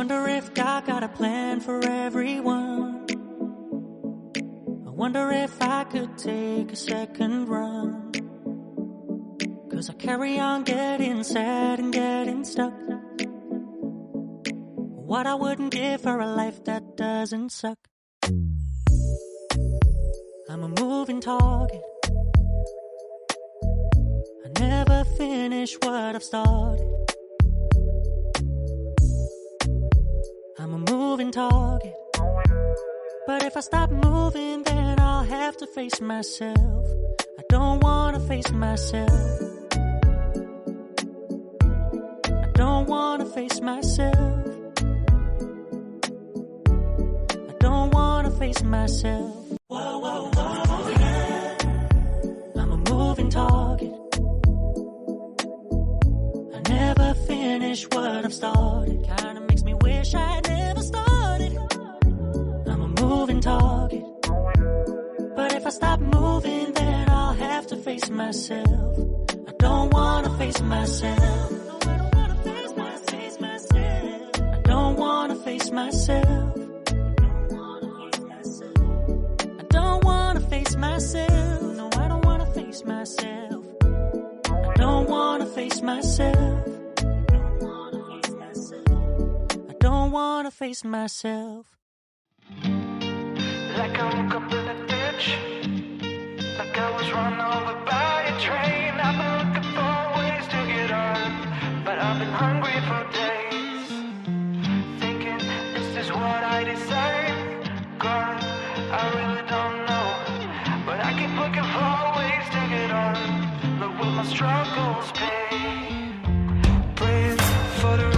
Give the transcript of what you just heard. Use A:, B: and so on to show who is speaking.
A: wonder if God got a plan for everyone. I wonder if I could take a second run. 'Cause I carry on getting sad and getting stuck. What I wouldn't give for a life that doesn't suck. I'm a moving target. I never finish what I've started. I'm a moving target. But if I stop moving, then I'll have to face myself. I don't wanna face myself. I don't wanna face myself. I don't wanna face myself. Whoa, whoa, whoa, yeah. I'm a moving target. I never finish what I've started. Kinda makes me wish I never started. I'm a moving target. But if I stop moving, then I'll have to face myself. I don't wanna face myself. I don't wanna face myself. I don't wanna face myself. No, I don't wanna face myself. I don't wanna face myself. myself. I don't wanna face myself.
B: Like I woke up in a ditch, like I was run over by a train. I've been looking for ways to get on, but I've been hungry for days. Thinking, is this what I deserve? God, I really don't know, but I keep looking for ways to get on. Look what my struggles pay. Praying for the